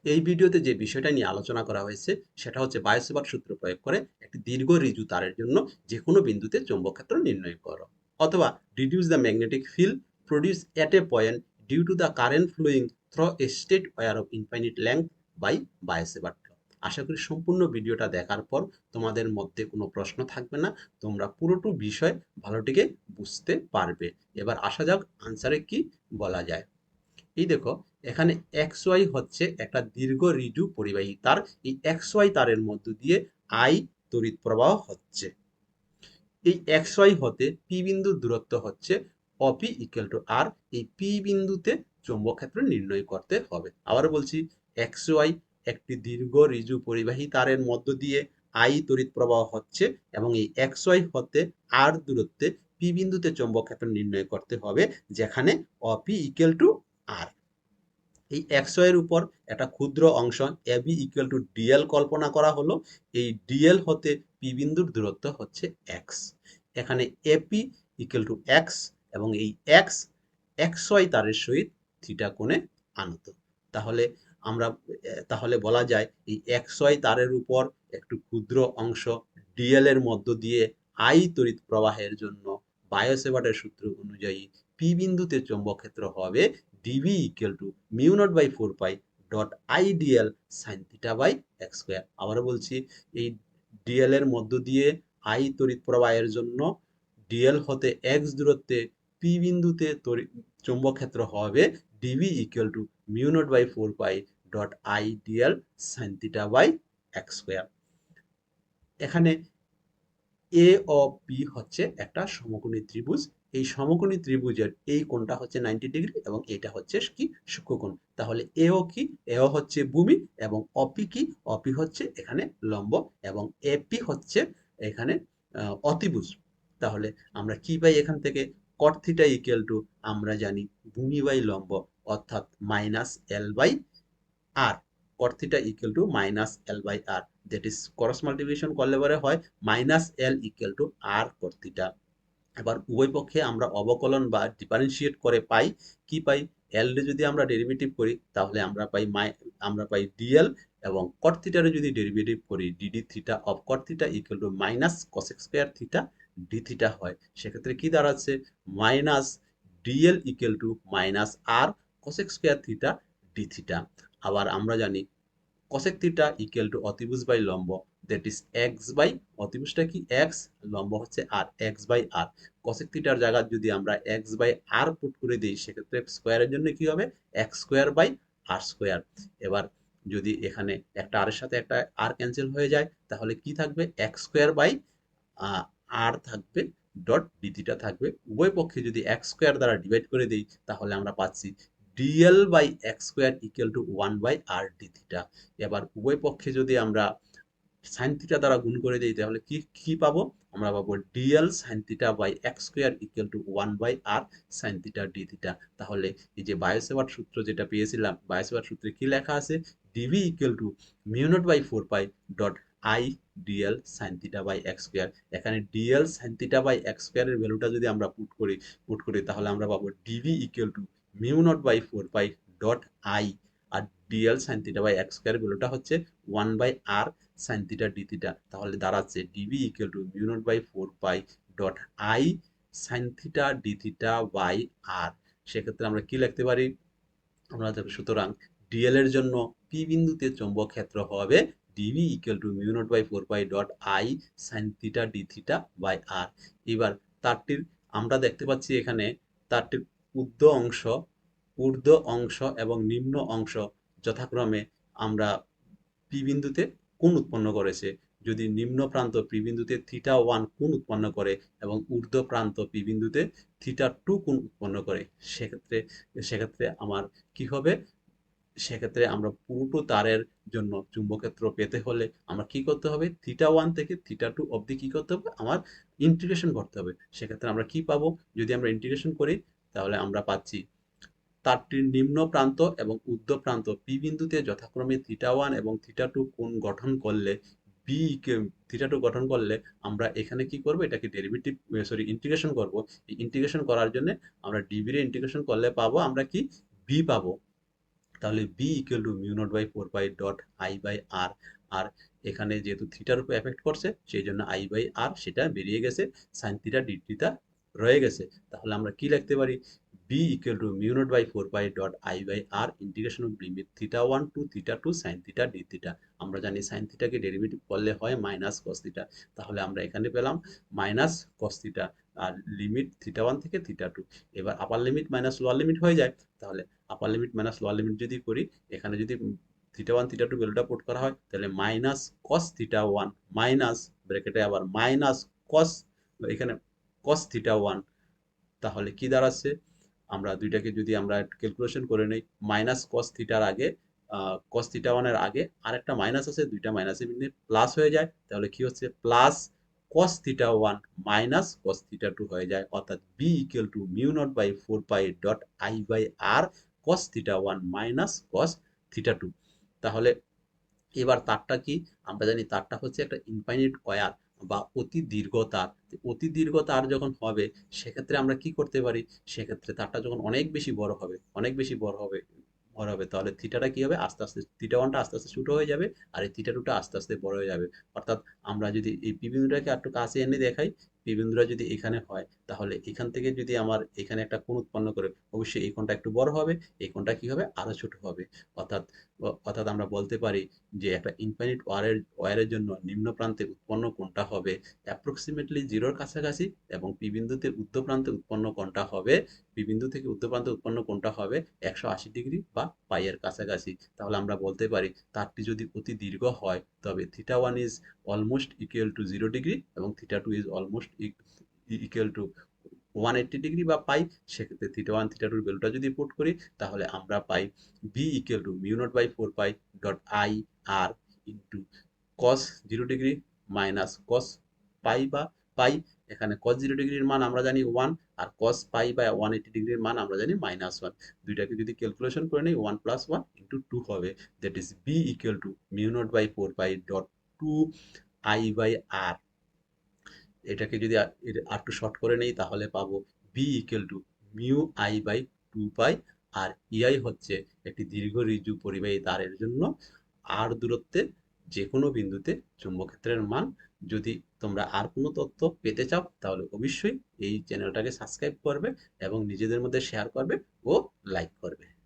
এই ভিডিওতে যে বিষয়টা নিয়ে আলোচনা করা হয়েছে সেটা হচ্ছে বায়োসেভার্ট সূত্র প্রয়োগ করে একটি দীর্ঘ ঋজু তারের জন্য যে কোনো বিন্দুতে চৌম্বক ক্ষেত্র নির্ণয় করো, অথবা reduce the magnetic field produce at a point due to the current flowing through a straight wire of infinite length by Biot Savart law. আশা করি সম্পূর্ণ ভিডিওটা দেখার পর তোমাদের মধ্যে কোনো প্রশ্ন থাকবে না, তোমরা পুরোটো বিষয় ভালোটিকে বুঝতে পারবে। এবার আসা যাক আনসারে কি বলা যায়। এই দেখো, এখানে এক্স ওয়াই হচ্ছে একটা দীর্ঘ ঋজু পরিবাহী তার। এই এক্স ওয়াই তারের মধ্য দিয়ে আই তড়িৎ প্রবাহ হচ্ছে। এই এক্স ওয়াই হতে পি বিন্দুর দূরত্ব হচ্ছে অপি ইকুয়াল টু আর। এই পি বিন্দুতে চৌম্বক ক্ষেত্র নির্ণয় করতে হবে। আবার বলছি, এক্স ওয়াই একটি দীর্ঘ ঋজু পরিবাহী তারের মধ্য দিয়ে আই তড়িৎ প্রবাহ হচ্ছে, এবং এই এক্স ওয়াই হতে আর দূরত্বে পি বিন্দুতে চৌম্বক ক্ষেত্র নির্ণয় করতে হবে, যেখানে অপি ইকুয়াল টু আর। এই এক্স এর উপর একটা ক্ষুদ্র অংশ এবি ইকুয়াল টু ডিএল কল্পনা করা হলো। এই ডিএল হতে পি বিন্দুর দূরত্ব হচ্ছে এক্স। এখানে এপি ইকুয়াল টু এক্স, এবং এই এক্স এক্স ওয়াই তারের সহিত থিটা কোণে আনত। তাহলে আমরা তাহলে বলা যায় এই এক্স ওয়াই তারের উপর একটু ক্ষুদ্র অংশ ডিএল এর মধ্য দিয়ে আই তড়িৎ প্রবাহের জন্য বায়োসেভার্টের সূত্র অনুযায়ী পি বিন্দুতে চৌম্বক ক্ষেত্র হবে dB equal to mu naught by 4 pi dot I DL sine theta by x square. আবারও বলছি, এই ডিএল এর মধ্য দিয়ে আই তড়িৎ প্রবাহের জন্য ডিএল হতে এক্স দূরত্বে পি বিন্দুতে চৌম্বক ক্ষেত্র হবে dB equal to mu naught by 4 pi dot I DL sine theta by x square. এখানে এ ও পি হচ্ছে একটা সমকোণী ত্রিভুজ। এই সমকোণী ত্রিভুজের এই কোণটা হচ্ছে 90 ডিগ্রি, এবং এটা হচ্ছে কি সূক্ষ্মকোণ। তাহলে এও কি, এও হচ্ছে ভূমি, এবং অপি কি, অপি হচ্ছে এখানে লম্ব, এবং এপি হচ্ছে এখানে অতিভুজ। তাহলে আমরা কি পাই এখান থেকে? কট থিটা ইকুয়াল টু আমরা জানি ভূমি বাই লম্ব, অর্থাৎ minus L by R. cot theta equal to minus L by R, that is cross multiplication করলে পরে হয় minus L equal to R cot theta। এবার উভয় পক্ষে আমরা অবকলন বা ডিফারেন্সিয়েট করে পাই কি পাই? এল এর যদি আমরা ডেরিভেটিভ করি তাহলে আমরা পাই ডিএল, এবং cot থিটার যদি ডেরিভেটিভ করি d d theta of cot theta equal to minus cosec square theta d theta হয়। সেক্ষেত্রে কি দাঁড়াচ্ছে? Minus dl equal to minus R cosec square theta d theta. আবার আমরা জানি cosec থিটা ইকুয়াল টু অতিভুজ বাই লম্ব, দ্যাট ইজ এক্স বাই, অতিভুজটা কি এক্স, লম্ব হচ্ছে R, X by R. cosec থিটার জায়গায় যদি আমরা এক্স বাই আর পুট করে দিই, সেক্ষেত্রে স্কোয়ারের জন্য কি হবে? X square by R square. এবার যদি এখানে একটা আর এর সাথে একটা আর ক্যান্সেল হয়ে যায়, তাহলে কি থাকবে? এক্স স্কোয়ার বাই আর থাকবে, ডট ডি থিটা থাকবে। উভয় পক্ষে যদি এক্স স্কোয়ার দ্বারা ডিভাইড করে দিই, তাহলে আমরা পাচ্ছি dl by x square equal to 1/r d theta. এবার উভয় পক্ষে যদি আমরা সাইন থিটা দ্বারা গুণ করে দিই, তাহলে কি কি পাবো? আমরা পাবো dl sine theta by x square equal to 1/r sine theta d theta. তাহলে এই যে বায়োসেভার্ট সূত্র যেটা পেয়েছিলাম, বায়োসেভার্ট সূত্রে কি লেখা আছে? DB equal to mu naught by 4 pi dot I DL sine theta by x square. এখানে dL sine theta by x স্কোয়ারের ভ্যালুটা যদি আমরা পুট করি তাহলে আমরা পাবো dB equal to mu naught by 4 pi dot I, আর dL sine theta by x square ভ্যালুটা হচ্ছে 1/r sine theta d theta. তাহলে দাঁড়াচ্ছে dB equal to mu naught by 4 pi dot I sine theta d theta by R. সেক্ষেত্রে আমরা কি লিখতে পারি? আমরা সুতরাং ডিএল এর জন্য পি বিন্দুতে চৌম্বক ক্ষেত্র হবে dB equal to mu naught by 4 pi dot I sine theta d theta by R. এবার তারটির আমরা দেখতে পাচ্ছি এখানে তারটির ঊর্ধ্ব অংশ ঊর্ধ্ব অংশ এবং নিম্ন অংশ যথাক্রমে আমরা পি বিন্দুতে কোণ উৎপন্ন করেছে। যদি নিম্ন প্রান্ত পি বিন্দুতে থিটা 1 কোণ উৎপন্ন করে এবং ঊর্ধ্ব প্রান্ত পি বিন্দুতে থিটা 2 কোণ উৎপন্ন করে, সেক্ষেত্রে সেক্ষেত্রে আমার কি হবে? সেক্ষেত্রে আমরা পুরোটো তারের জন্য চুম্বকক্ষেত্র পেতে হলে আমরা কি করতে হবে? থিটা 1 থেকে থিটা 2 অবধি কি করতে হবে? আমার ইন্টিগ্রেশন করতে হবে। সেক্ষেত্রে আমরা কি পাবো? যদি আমরা ইন্টিগ্রেশন করি তাহলে আমরা পাচ্ছি তারটির নিম্ন প্রান্ত এবং ঊর্ধ্ব প্রান্ত পি বিন্দুতে যথাক্রমে থিটা 1 এবং থিটা 2 কোণ গঠন করলে বি থিটা 2 গঠন করলে আমরা এখানে কি করব? এটাকে ডেরিভেটিভ ইন্টিগ্রেশন করব। এই ইন্টিগ্রেশন করার জন্য আমরা ডিবি রে ইন্টিগ্রেশন করলে পাবো আমরা কি? বি পাবো। তাহলে B equal to mu naught by four pi dot I by R. আর এখানে যেহেতু থিটার উপর এফেক্ট করছে সেই জন্য আই বাই আর সেটা বেরিয়ে গেছে, সাইন থিটা ডি থিটা রয়ে গেছে। তাহলে আমরা কি লিখতে পারি, B equal to mu naught by four pi dot I by R integration of limit theta one to theta two sine theta d theta. আমরা জানি সাইন থিটাকে ডেরিভেটিভ করলে হয় মাইনাস কস থিটা, তাহলে আমরা এখানে পেলাম মাইনাস কস থিটা, আর limit theta one থেকে থিটা টু। এবার upper limit minus lower limit হয়ে যায়, তাহলে upper limit minus lower limit যদি করি, এখানে যদি থিটা ওয়ান থিটা টু ভ্যালুটা পুট করা হয়, তাহলে minus cos theta one minus ব্র্যাকেটে আবার মাইনাস কস, এখানে কস থিটা ওয়ান, তাহলে কি দাঁড়াচ্ছে, আমরা দুইটাকে যদি আমরা ক্যালকুলেশন করে নেই, মাইনাস কস থিটার আগে কস থিটা ওয়ানের আগে আরেকটা মাইনাস আছে, দুইটা মাইনাসে মিলে প্লাস হয়ে যায়, তাহলে কি হচ্ছে plus cos theta one minus cos theta two হয়ে যায়, অর্থাৎ B equal to mu naught by four pi dot I by R cos theta one minus cos theta two. তাহলে এবার তারটা কি, আমরা জানি তারটা হচ্ছে একটা ইনফাইনিট ওয়্যার বা অতি দীর্ঘ তার। অতি দীর্ঘ তার যখন হবে সেক্ষেত্রে আমরা কি করতে পারি, সেক্ষেত্রে তারটা যখন অনেক বেশি বড় হবে, অনেক বেশি বড় হবে, তাহলে থিটাটা কি হবে, আস্তে আস্তে থিটা ওয়ানটা আস্তে আস্তে ছোট হয়ে যাবে, আর এই থিটা টুটা আস্তে আস্তে বড় হয়ে যাবে। অর্থাৎ আমরা যদি এই পি বিন্দুটাকে একটু কাছে এনে দেখাই, পি বিন্দুটা যদি এখানে হয়, তাহলে এখান থেকে যদি আমার এখানে একটা কোণ উৎপন্ন করে, অবশ্যই এই কোণটা একটু বড় হবে, এই কোণটা কি হবে আরো ছোট হবে। অর্থাৎ অর্থাৎ আমরা বলতে পারি যে একটা ইনফাইনিট ওয়্যারের জন্য নিম্ন প্রান্তে উৎপন্ন কোণটা হবে অ্যাপ্রক্সিমেটলি জিরোর কাছাকাছি, এবং পি বিন্দুতে উর্ধ্ব প্রান্তে উৎপন্ন কোণটা হবে, পি বিন্দু থেকে উর্ধ্ব প্রান্তে উৎপন্ন কোণটা হবে 180 ডিগ্রি বা পাইয়ের কাছাকাছি। তাহলে আমরা বলতে পারি তারটি যদি অতি দীর্ঘ হয় তবে theta one is almost equal to 0 degree এবং theta two is almost equal to 180 degree বা পাই। সেক্ষেত্রে থিটা ওয়ান থিটা টুর ভ্যালুটা যদি পুট করি, তাহলে আমরা পাই B equal to mu naught by four pi dot I R into cos 0 degree minus cos pi বা পাই। এখানে কস 0 ডিগ্রির মান আমরা জানি ওয়ান, আর কস পাই বা 180 ডিগ্রির মান আমরা জানি মাইনাস ওয়ান। দুইটাকে যদি ক্যালকুলেশন করে নিই, one plus one into two হবে, that is B equal to mu naught by four pi dot two I by R. এটাকে যদি আর একটু শর্ট করে নেই, তাহলে পাবো B equal to mu I by two pi. আর ইআই হচ্ছে একটি দীর্ঘ ঋজু পরিবাহী তারের জন্য আর দূরত্বে যে কোনো বিন্দুতে চুম্বকক্ষেত্রের মান। যদি তোমরা আর কোনো তথ্য পেতে চাও তাহলে অবশ্যই এই চ্যানেলটাকে সাবস্ক্রাইব করবে এবং নিজেদের মধ্যে শেয়ার করবে ও লাইক করবে।